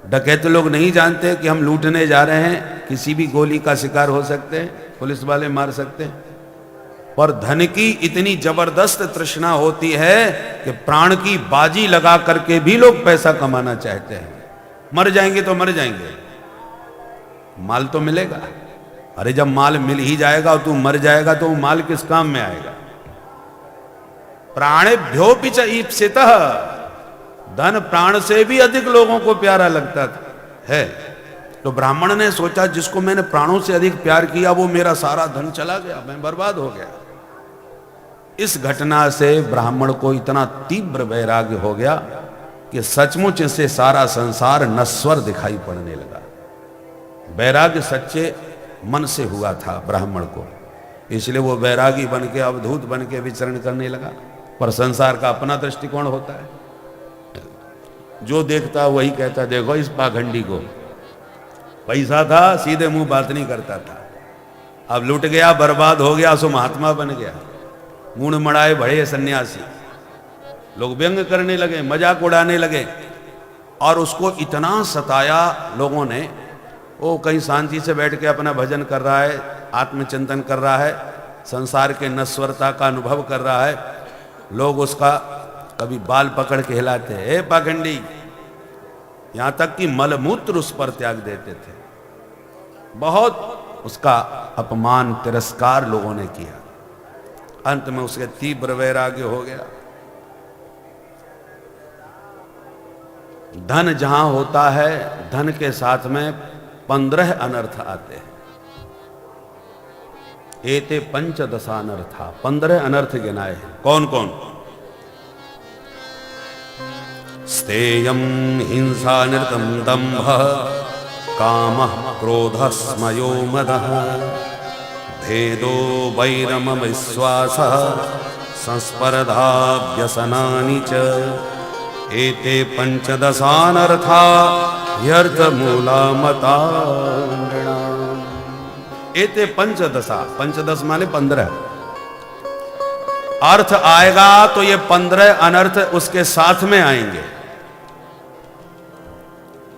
डकैत लोग नहीं जानते कि हम लूटने जा रहे हैं, किसी भी गोली का शिकार हो सकते हैं, पुलिस वाले मार सकते हैं। पर धन की इतनी जबरदस्त तृष्णा होती है कि प्राण की बाजी लगा करके भी लोग पैसा कमाना चाहते हैं। मर जाएंगे तो मर जाएंगे, माल तो मिलेगा। अरे जब माल मिल ही जाएगा और तू मर जाएगा तो माल किस काम में आएगा। प्राणेभ्यो पिच ईप्सितः, धन प्राण से भी अधिक लोगों को प्यारा लगता है। तो ब्राह्मण ने सोचा जिसको मैंने प्राणों से अधिक प्यार किया वो मेरा सारा धन चला गया, मैं बर्बाद हो गया। इस घटना से ब्राह्मण को इतना तीव्र वैराग्य हो गया कि सचमुच से सारा संसार नश्वर दिखाई पड़ने लगा। वैराग्य सच्चे मन से हुआ था ब्राह्मण को, इसलिए वो वैरागी बन के अवधूत बन के विचरण करने लगा। पर संसार का अपना दृष्टिकोण होता है, जो देखता वही कहता देखो इस पाखंडी को, पैसा था सीधे मुंह बात नहीं करता था, अब लुट गया, बर्बाद हो गया, सो महात्मा बन गया, मूण मड़ाए भड़े सन्यासी। लोग व्यंग करने लगे, मजाक उड़ाने लगे और उसको इतना सताया लोगों ने। वो कहीं शांति से बैठ के अपना भजन कर रहा है, आत्मचिंतन कर रहा है, संसार के नश्वरता का अनुभव कर रहा है। लोग उसका कभी बाल पकड़ के हिलाते, हे पाखंडी, यहां तक कि मलमूत्र उस पर त्याग देते थे। बहुत उसका अपमान तिरस्कार लोगों ने किया। अंत में उसके तीव्र वैराग्य हो गया। धन जहां होता है, धन के साथ में 15 अनर्थ आते हैं। एते पंचदशानर्था, 15 अनर्थ गिनाए हैं। कौन कौन? स्तेयं हिंसा नृतं दंभ कामः क्रोधः स्मयो मदः भेदो वैरमविश्वासः संस्पर्धा व्यसनानि च एते पंचदशानर्था ह्यर्थमूला मता। एते पंचदशा, पंचदश माने 15 अर्थ आएगा तो ये 15 अनर्थ उसके साथ में आएंगे।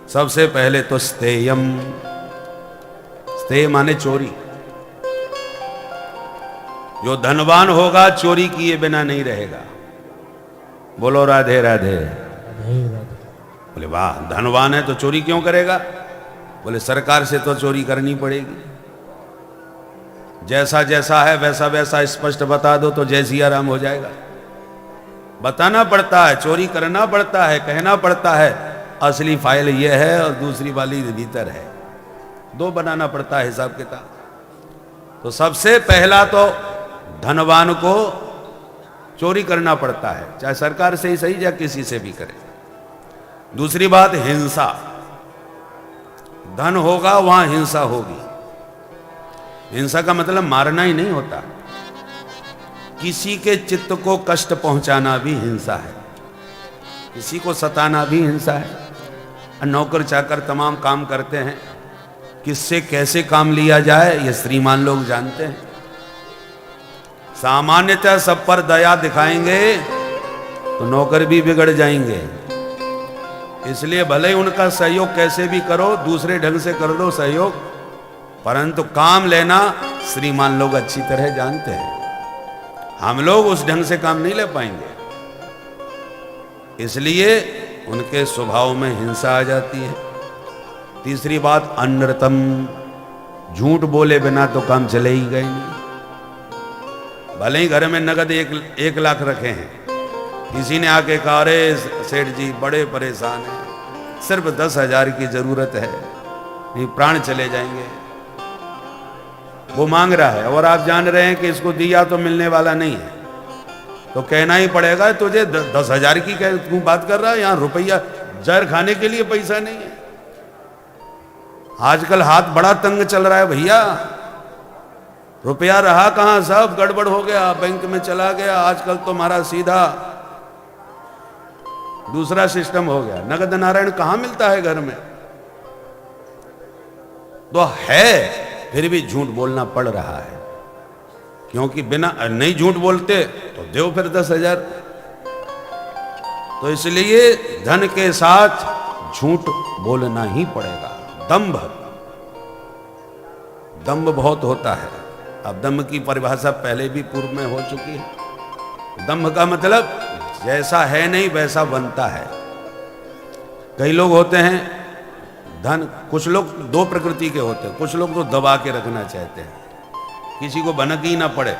सबसे पहले तो स्तेयम, स्तेय माने चोरी। जो धनवान होगा चोरी किए बिना नहीं रहेगा। बोलो राधे राधे। बोले वाह, धनवान है तो चोरी क्यों करेगा? बोले सरकार से तो चोरी करनी पड़ेगी। जैसा जैसा है वैसा वैसा स्पष्ट बता दो तो जय सिया राम हो जाएगा। बताना पड़ता है, चोरी करना पड़ता है, कहना पड़ता है असली फाइल ये है और दूसरी वाली भीतर है, दो बनाना पड़ता है हिसाब किताब। तो सबसे पहला तो धनवान को चोरी करना पड़ता है, चाहे सरकार से ही सही या किसी से भी करे। दूसरी बात हिंसा, धन होगा वहां हिंसा होगी। हिंसा का मतलब मारना ही नहीं होता, किसी के चित्त को कष्ट पहुंचाना भी हिंसा है, किसी को सताना भी हिंसा है। नौकर चाकर तमाम काम करते हैं, किससे कैसे काम लिया जाए ये श्रीमान लोग जानते हैं। सामान्यतः सब पर दया दिखाएंगे तो नौकर भी बिगड़ जाएंगे। इसलिए भले उनका सहयोग कैसे भी करो, दूसरे ढंग से कर लो सहयोग, परंतु काम लेना श्रीमान लोग अच्छी तरह जानते हैं। हम लोग उस ढंग से काम नहीं ले पाएंगे, इसलिए उनके स्वभाव में हिंसा आ जाती है। तीसरी बात अनृतम, झूठ बोले बिना तो काम चले ही गए नहीं। भले ही घर में नगद 1 लाख रखे हैं, किसी ने आके कहा अरे सेठ जी बड़े परेशान हैं, सिर्फ 10,000 की जरूरत है, नहीं प्राण चले जाएंगे। वो मांग रहा है और आप जान रहे हैं कि इसको दिया तो मिलने वाला नहीं है, तो कहना ही पड़ेगा तुझे 10,000 की तू बात कर रहा है, यहां रुपया जहर खाने के लिए पैसा नहीं है। आजकल हाथ बड़ा तंग चल रहा है भैया, रुपया रहा कहां, सब गड़बड़ हो गया, बैंक में चला गया। आजकल तो हमारा सीधा दूसरा सिस्टम हो गया, नगद नारायण कहां मिलता है घर में। तो है फिर भी झूठ बोलना पड़ रहा है, क्योंकि बिना नहीं झूठ बोलते तो दो फिर 10,000। तो इसलिए धन के साथ झूठ बोलना ही पड़ेगा। दंभ, दंभ बहुत होता है। अब दंभ की परिभाषा पहले भी पूर्व में हो चुकी है। दंभ का मतलब जैसा है नहीं वैसा बनता है। कई लोग होते हैं धन, कुछ लोग दो प्रकृति के होते हैं। कुछ लोग तो दबा के रखना चाहते हैं, किसी को भनक ही ना पड़े।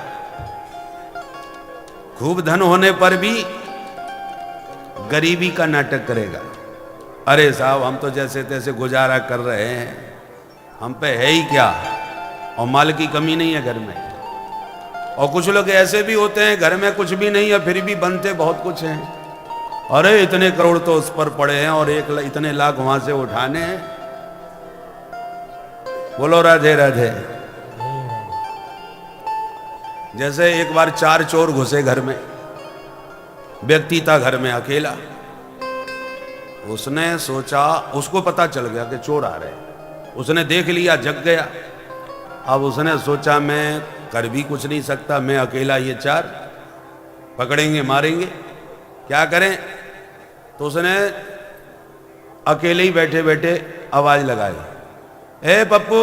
खूब धन होने पर भी गरीबी का नाटक करेगा। अरे साहब हम तो जैसे तैसे गुजारा कर रहे हैं, हम पे है ही क्या, और माल की कमी नहीं है घर में। और कुछ लोग ऐसे भी होते हैं घर में कुछ भी नहीं है फिर भी बनते बहुत कुछ हैं। अरे इतने करोड़ तो उस पर पड़े हैं और इतने लाख वहां से उठाने हैं। बोलो राधे राधे। जैसे एक बार 4 चोर घुसे घर में। व्यक्ति था घर में अकेला। उसने सोचा, उसको पता चल गया कि चोर आ रहे हैं। उसने देख लिया, जग गया। अब उसने सोचा मैं कर भी कुछ नहीं सकता, मैं अकेला, ये 4 पकड़ेंगे मारेंगे, क्या करें। तो उसने अकेले ही बैठे बैठे आवाज लगाई, ए पप्पू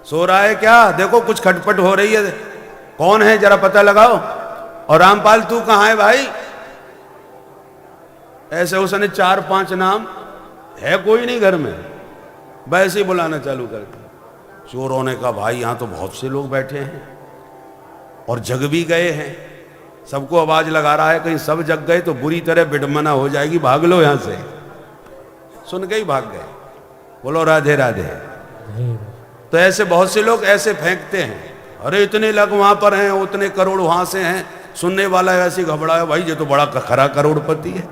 सो रहा है क्या, देखो कुछ खटपट हो रही है, कौन है जरा पता लगाओ। और रामपाल तू कहां है भाई। ऐसे उसने 4-5 नाम, है कोई नहीं घर में, वैसे ही बुलाना चालू कर दिया। चोरों ने कहा भाई यहां तो बहुत से लोग बैठे हैं और जग भी गए हैं, सबको आवाज लगा रहा है, कहीं सब जग गए तो बुरी तरह विडंबना हो जाएगी, भाग लो यहां से। सुन के ही भाग गए। बोलो राधे राधे। तो ऐसे बहुत से लोग ऐसे फेंकते हैं, अरे इतने लाख वहां पर हैं, उतने करोड़ वहां से हैं। सुनने वाला ऐसे घबराया, भाई ये तो बड़ा खरा करोड़पति है।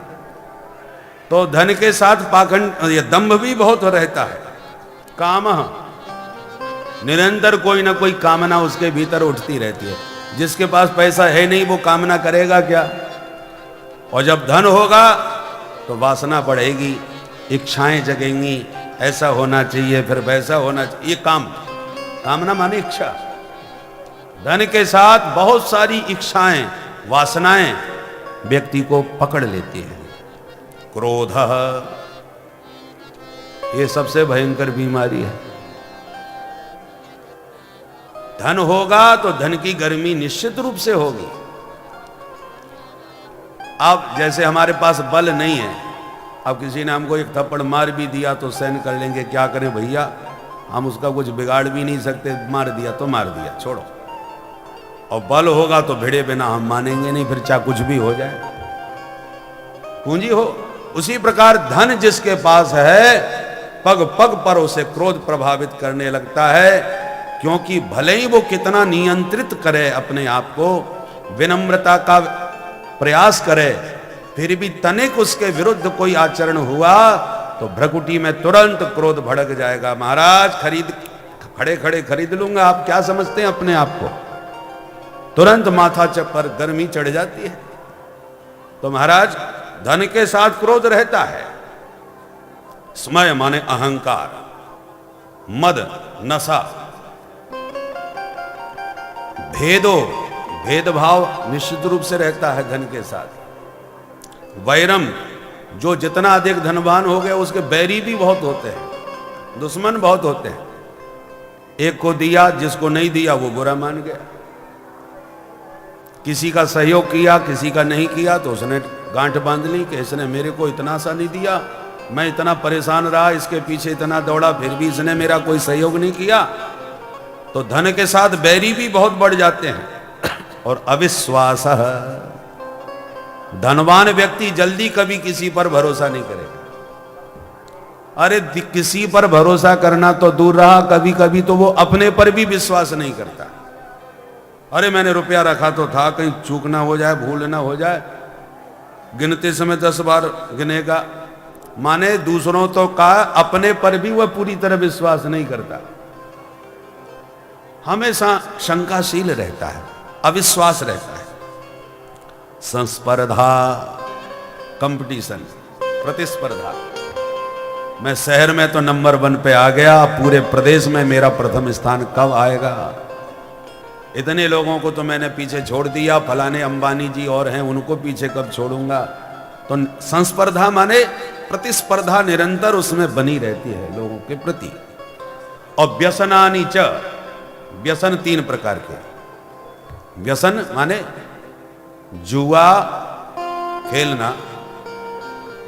तो धन के साथ पाखंड, ये दंभ भी बहुत रहता है। काम, निरंतर कोई ना कोई कामना उसके भीतर उठती रहती है। जिसके पास पैसा है नहीं वो कामना करेगा क्या। और जब धन होगा तो वासना बढ़ेगी, इच्छाएं जगेंगी, ऐसा होना चाहिए फिर वैसा होना चाहिए। ये कामना माने इच्छा। धन के साथ बहुत सारी इच्छाएं, वासनाएं व्यक्ति को पकड़ लेती हैं। क्रोध, ये सबसे भयंकर बीमारी है। धन होगा तो धन की गर्मी निश्चित रूप से होगी। अब जैसे हमारे पास बल नहीं है, अब किसी ने हमको एक थप्पड़ मार भी दिया तो सहन कर लेंगे, क्या करें भैया, हम उसका कुछ बिगाड़ भी नहीं सकते, मार दिया तो मार दिया, छोड़ो। और बल होगा तो भिड़े बिना हम मानेंगे नहीं, फिर चाहे कुछ भी हो जाए, पूंजी हो। उसी प्रकार धन जिसके पास है, पग पग पर उसे क्रोध प्रभावित करने लगता है। क्योंकि भले ही वो कितना नियंत्रित करे अपने आप को, विनम्रता का प्रयास करे, फिर भी तनिक उसके विरुद्ध कोई आचरण हुआ तो भ्रकुटी में तुरंत क्रोध भड़क जाएगा। महाराज खड़े खड़े खरीद लूंगा, आप क्या समझते हैं अपने आप को। तुरंत माथा पर गर्मी चढ़ जाती है। तो महाराज धन के साथ क्रोध रहता है। स्मय माने अहंकार, मद नशा, भेदभाव निश्चित रूप से रहता है धन के साथ। वैरम, जो जितना अधिक धनवान हो गया उसके बैरी भी बहुत होते हैं, दुश्मन बहुत होते हैं। एक को दिया, जिसको नहीं दिया वो बुरा मान गया। किसी का सहयोग किया, किसी का नहीं किया तो उसने गांठ बांध ली कि इसने मेरे को इतना सा नहीं दिया, मैं इतना परेशान रहा, इसके पीछे इतना दौड़ा, फिर भी इसने मेरा कोई सहयोग नहीं किया। तो धन के साथ बैरी भी बहुत बढ़ जाते हैं। और अविश्वास, धनवान व्यक्ति जल्दी कभी किसी पर भरोसा नहीं करेगा। अरे किसी पर भरोसा करना तो दूर रहा, कभी कभी तो वो अपने पर भी विश्वास नहीं करता। अरे मैंने रुपया रखा तो था, कहीं चूक ना हो जाए, भूल ना हो जाए, गिनते समय 10 बार गिनेगा। माने दूसरों तो का, अपने पर भी वह पूरी तरह विश्वास नहीं करता, हमेशा शंकाशील रहता है, अविश्वास रहता है। संस्पर्धा, कंपटीशन, प्रतिस्पर्धा। मैं शहर में तो नंबर 1 पे आ गया, पूरे प्रदेश में मेरा प्रथम स्थान कब आएगा। इतने लोगों को तो मैंने पीछे छोड़ दिया, फलाने अंबानी जी और हैं, उनको पीछे कब छोड़ूंगा। तो संस्पर्धा माने प्रतिस्पर्धा निरंतर उसमें बनी रहती है लोगों के प्रति। और व्यसनानि च, व्यसन 3 प्रकार के। व्यसन माने जुआ खेलना,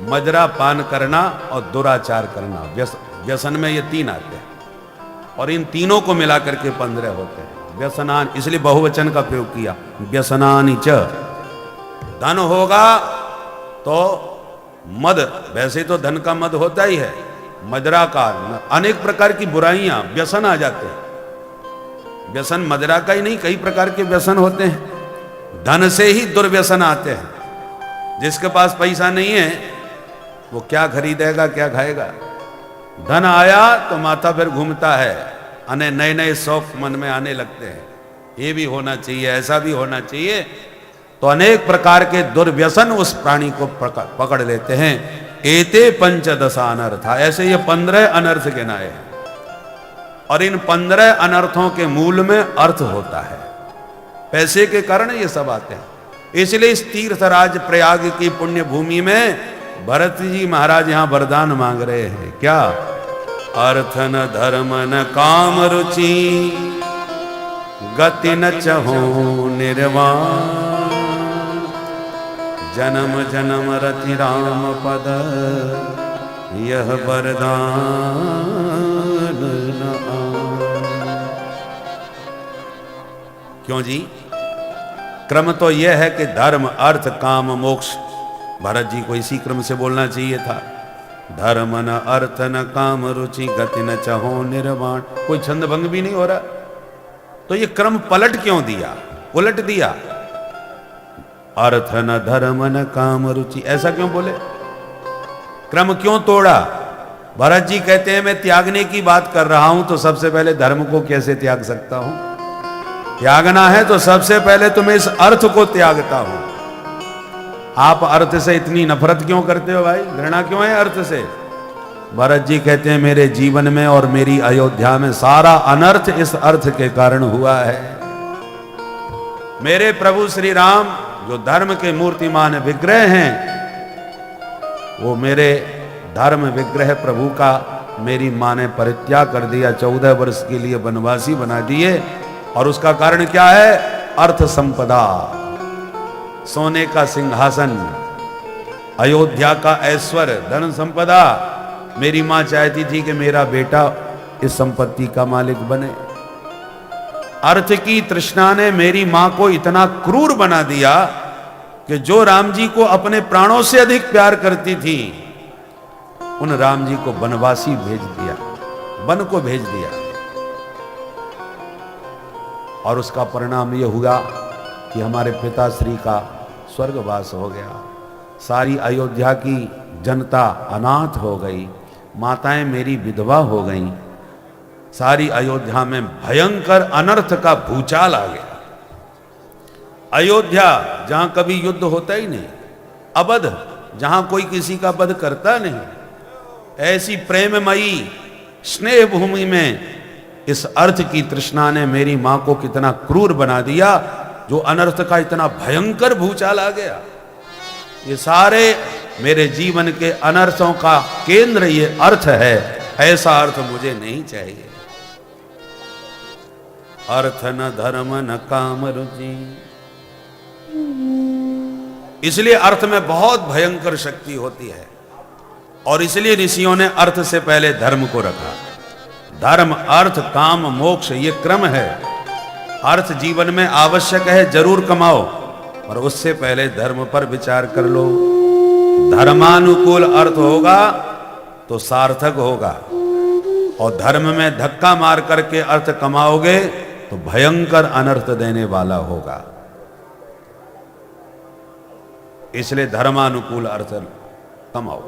मदिरा पान करना और दुराचार करना। व्यसन में ये 3 आते हैं और इन तीनों को मिलाकर के 15 होते हैं। व्यसनान, इसलिए बहुवचन का प्रयोग किया, व्यसनानि च। धन होगा तो मद, वैसे तो धन का मद होता ही है, मदिरा का, अनेक प्रकार की बुराइयां, व्यसन आ जाते हैं। व्यसन मदिरा का ही नहीं, कई प्रकार के व्यसन होते हैं। धन से ही दुर्व्यसन आते हैं। जिसके पास पैसा नहीं है वो क्या खरीदेगा, क्या खाएगा। धन आया तो माथा फिर घूमता है, नए नए शौक मन में आने लगते हैं, ये भी होना चाहिए, ऐसा भी होना चाहिए। तो अनेक प्रकार के दुर्व्यसन उस प्राणी को पकड़ लेते हैं। एते पंचदशा अनर्था, ऐसे ये 15 अनर्थ गिनाए हैं। और इन 15 अनर्थों के मूल में अर्थ होता है। पैसे के कारण ये सब आते हैं। इसलिए इस तीर्थराज प्रयाग की पुण्य भूमि में भरत जी महाराज यहां वरदान मांग रहे हैं। क्या? अर्थ न धर्म न काम रुचि, गति न चहो निर्वाण, जन्म जन्म रति राम पद, यह वरदान न आन। क्यों जी? क्रम तो यह है कि धर्म, अर्थ, काम, मोक्ष। भरत जी को इसी क्रम से बोलना चाहिए था। धर्म न अर्थ न काम रुचि, गति न चहो निर्वाण। कोई छंद भंग भी नहीं हो रहा, तो ये क्रम पलट क्यों दिया, उलट दिया? अर्थ न धर्म न काम रुचि, ऐसा क्यों बोले? क्रम क्यों तोड़ा? भरत जी कहते हैं मैं त्यागने की बात कर रहा हूं, तो सबसे पहले धर्म को कैसे त्याग सकता हूं? त्यागना है तो सबसे पहले तो मैं इस अर्थ को त्यागता हूं। आप अर्थ से इतनी नफरत क्यों करते हो भाई, घृणा क्यों है अर्थ से? भरत जी कहते हैं मेरे जीवन में और मेरी अयोध्या में सारा अनर्थ इस अर्थ के कारण हुआ है। मेरे प्रभु श्री राम जो धर्म के मूर्तिमान विग्रह हैं, वो मेरे धर्म विग्रह प्रभु का मेरी मां ने परित्याग कर दिया, 14 वर्ष के लिए वनवासी बना दिए। और उसका कारण क्या है? अर्थ संपदा, सोने का सिंहासन, अयोध्या का ऐश्वर्य, धन संपदा। मेरी मां चाहती थी कि मेरा बेटा इस संपत्ति का मालिक बने। अर्थ की तृष्णा ने मेरी मां को इतना क्रूर बना दिया कि जो राम जी को अपने प्राणों से अधिक प्यार करती थी, उन राम जी को वनवासी भेज दिया, वन को भेज दिया। और उसका परिणाम यह हुआ कि हमारे पिताश्री का स्वर्गवास हो गया। सारी अयोध्या की जनता अनाथ हो गई, माताएं मेरी विधवा हो गईं। सारी अयोध्या में भयंकर अनर्थ का भूचाल आ गया। अयोध्या जहां कभी युद्ध होता ही नहीं, अवध जहां कोई किसी का वध करता नहीं, ऐसी प्रेममयी स्नेह भूमि में इस अर्थ की तृष्णा ने मेरी मां को कितना क्रूर बना दिया, जो अनर्थ का इतना भयंकर भूचाल आ गया। ये सारे मेरे जीवन के अनर्थों का केंद्र ये अर्थ है। ऐसा अर्थ मुझे नहीं चाहिए। अर्थ न धर्म न काम रुचि। इसलिए अर्थ में बहुत भयंकर शक्ति होती है, और इसलिए ऋषियों ने अर्थ से पहले धर्म को रखा। धर्म, अर्थ, काम, मोक्ष, ये क्रम है। अर्थ जीवन में आवश्यक है, जरूर कमाओ, पर उससे पहले धर्म पर विचार कर लो। धर्मानुकूल अर्थ होगा तो सार्थक होगा, और धर्म में धक्का मार करके अर्थ कमाओगे तो भयंकर अनर्थ देने वाला होगा। इसलिए धर्मानुकूल अर्थ कमाओ।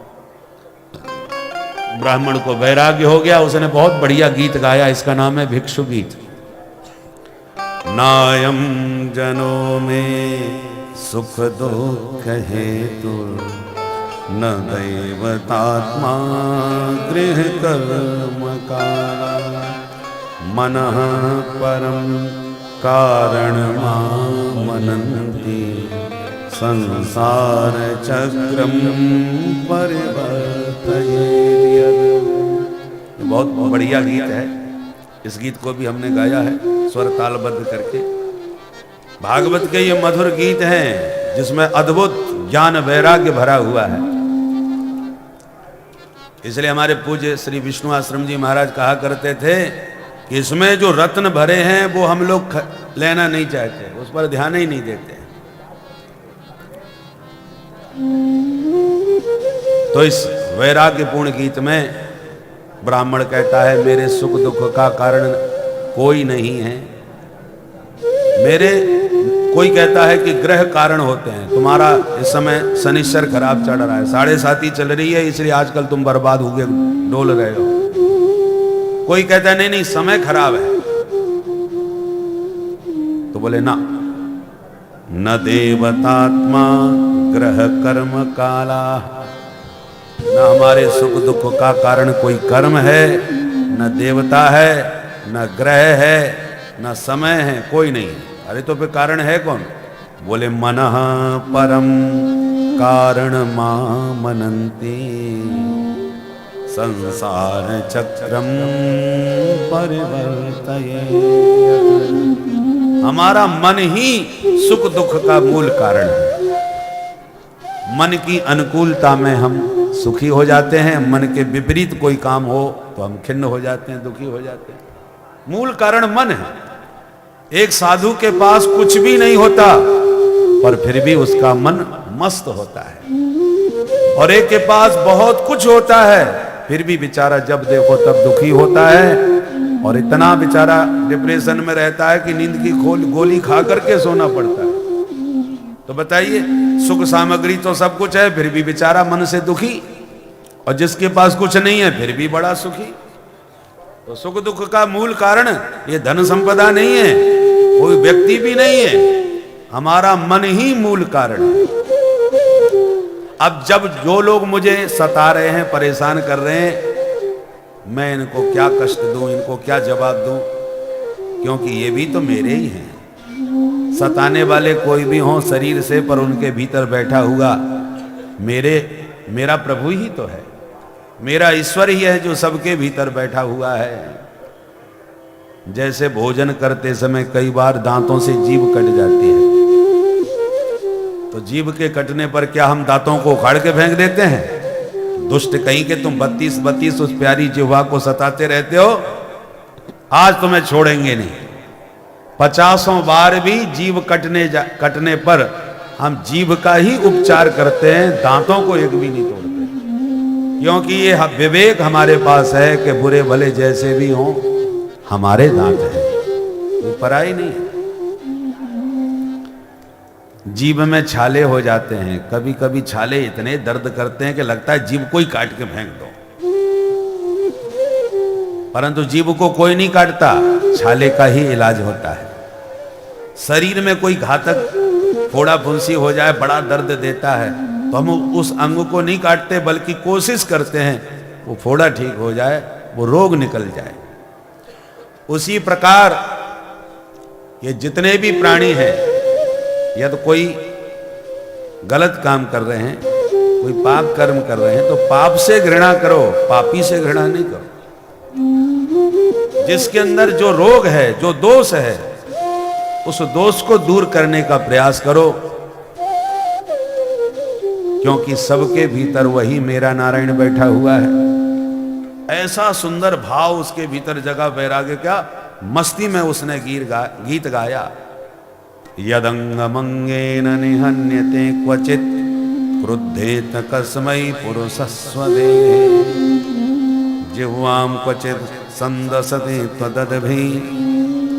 ब्राह्मण को वैराग्य हो गया, उसने बहुत बढ़िया गीत गाया, इसका नाम है भिक्षु गीत। नायम जनों में सुख दुख हेतु, न दैवतात्मा गृह कर्म का, मनः परम कारण मनन्ति, संसार चक्रम परिवर्तयेत्। बहुत बढ़िया गीत है। इस गीत को भी हमने गाया है स्वर तालबद्ध करके। भागवत के ये मधुर गीत हैं जिसमें अद्भुत ज्ञान वैराग्य भरा हुआ है। इसलिए हमारे पूज्य श्री विष्णु आश्रम जी महाराज कहा करते थे कि इसमें जो रत्न भरे हैं वो हम लोग लेना नहीं चाहते, उस पर ध्यान ही नहीं देते। तो इस वैराग्यपूर्ण गीत में ब्राह्मण कहता है मेरे सुख दुख का कारण कोई नहीं है। मेरे कोई कहता है कि ग्रह कारण होते हैं। तुम्हारा इस समय शनिश्चर खराब चढ़ रहा है, 7.5 चल रही है, इसलिए आजकल तुम बर्बाद हो गए, डोल रहे हो। कोई कहता है नहीं नहीं समय खराब है। तो बोले ना, न देवतात्मा ग्रह कर्म काला, न हमारे सुख दुख का कारण कोई कर्म है, न देवता है, न ग्रह है, न समय है, कोई नहीं। अरे तो फिर कारण है कौन? बोले मनः परम कारण मनन्ति संसार चक्रम परिवर्तयेत्। हमारा मन ही सुख दुख का मूल कारण है। मन की अनुकूलता में हम सुखी हो जाते हैं, मन के विपरीत कोई काम हो तो हम खिन्न हो जाते हैं, दुखी हो जाते हैं। मूल कारण मन है। एक साधु के पास कुछ भी नहीं होता पर फिर भी उसका मन मस्त होता है, और एक के पास बहुत कुछ होता है फिर भी बेचारा जब देखो तब दुखी होता है, और इतना बेचारा डिप्रेशन में रहता है कि नींद की गोली खा करके सोना पड़ता है। तो बताइए, सुख सामग्री तो सब कुछ है फिर भी बेचारा मन से दुखी, और जिसके पास कुछ नहीं है फिर भी बड़ा सुखी। तो सुख दुख का मूल कारण ये धन संपदा नहीं है, कोई व्यक्ति भी नहीं है, हमारा मन ही मूल कारण है। अब जब जो लोग मुझे सता रहे हैं, परेशान कर रहे हैं, मैं इनको क्या कष्ट दूं, इनको क्या जवाब दूं, क्योंकि ये भी तो मेरे ही हैं। सताने वाले कोई भी हों शरीर से, पर उनके भीतर बैठा हुआ मेरा प्रभु ही तो है, मेरा ईश्वर ही है जो सबके भीतर बैठा हुआ है। जैसे भोजन करते समय कई बार दांतों से जीभ कट जाती है, तो जीभ के कटने पर क्या हम दांतों को उखाड़ के फेंक देते हैं? दुष्ट कहीं के तुम 32 उस प्यारी जिह्वा को सताते रहते हो, आज तुम्हें छोड़ेंगे नहीं। 50 बार भी जीभ कटने पर हम जीभ का ही उपचार करते हैं, दांतों को एक भी नहीं तोड़ते, क्योंकि ये विवेक हमारे पास है कि बुरे भले जैसे भी हों हमारे दांत हैं, वो पराई नहीं है। जीभ में छाले हो जाते हैं, कभी कभी छाले इतने दर्द करते हैं कि लगता है जीभ को ही काट के फेंक दो, परंतु जीभ को कोई नहीं काटता, छाले का ही इलाज होता है। शरीर में कोई घातक फोड़ा फुंसी हो जाए, बड़ा दर्द देता है, तो हम उस अंग को नहीं काटते बल्कि कोशिश करते हैं वो फोड़ा ठीक हो जाए, वो रोग निकल जाए। उसी प्रकार ये जितने भी प्राणी हैं, या तो कोई गलत काम कर रहे हैं, कोई पाप कर्म कर रहे हैं, तो पाप से घृणा करो, पापी से घृणा नहीं करो। जिसके अंदर जो रोग है, जो दोष है, उस दोष को दूर करने का प्रयास करो, क्योंकि सबके भीतर वही मेरा नारायण बैठा हुआ है। ऐसा सुंदर भाव उसके भीतर जगा, वैराग्य क्या, मस्ती में उसने गीत गाया। यदंगमंगेन निहन्यते क्वचित क्रुद्धेत कस्मै पुरुषस्वदे जिह्वां क्वचित संदसते त्वदद्भि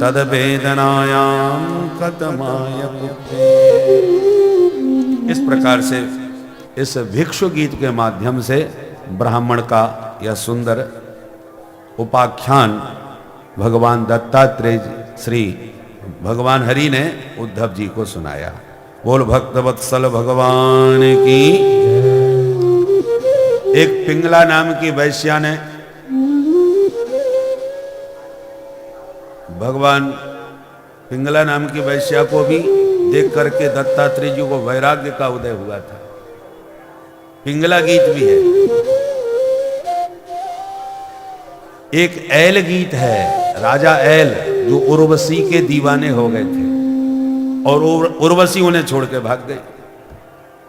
तद्वेदनायां कतमाय पुत्रे। इस प्रकार से इस भिक्षु गीत के माध्यम से ब्राह्मण का यह सुंदर उपाख्यान भगवान दत्तात्रेय श्री भगवान हरि ने उद्धव जी को सुनाया। बोल भक्तवत्सल भगवान की। एक पिंगला नाम की वैश्या ने भगवान पिंगला नाम की वैश्या को भी देख करके दत्तात्रेय जी को वैराग्य का उदय हुआ था। पिंगला गीत भी है। एक ऐल गीत है, राजा ऐल जो उर्वशी के दीवाने हो गए थे और उर्वशी उन्हें छोड़ के भाग गई।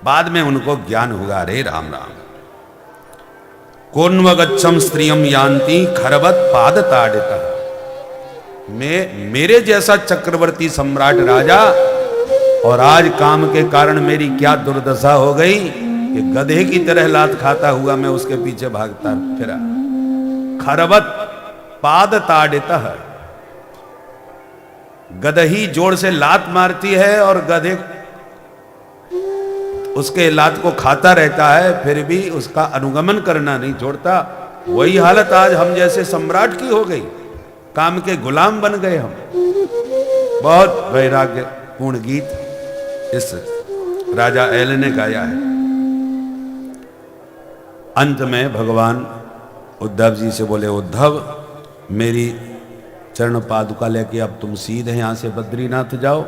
बाद में उनको ज्ञान हुआ, रे राम राम, कोन्वगच्छम स्त्रियम यान्ति खरवत पाद ताड़िता। मेरे जैसा चक्रवर्ती सम्राट राजा, और आज काम के कारण मेरी क्या दुर्दशा हो गई कि गधे की तरह लात खाता हुआ मैं उसके पीछे भागता फिरा। खरवत पाद ताड़िता, गदही जोर से लात मारती है और गधे उसके लात को खाता रहता है, फिर भी उसका अनुगमन करना नहीं छोड़ता। वही हालत आज हम जैसे सम्राट की हो गई, काम के गुलाम बन गए हम। बहुत वैराग्यपूर्ण गीत इस राजा ऐल ने गाया है। अंत में भगवान उद्धव जी से बोले, उद्धव मेरी चरण पादुका लेके अब तुम सीधे यहां से बद्रीनाथ जाओ,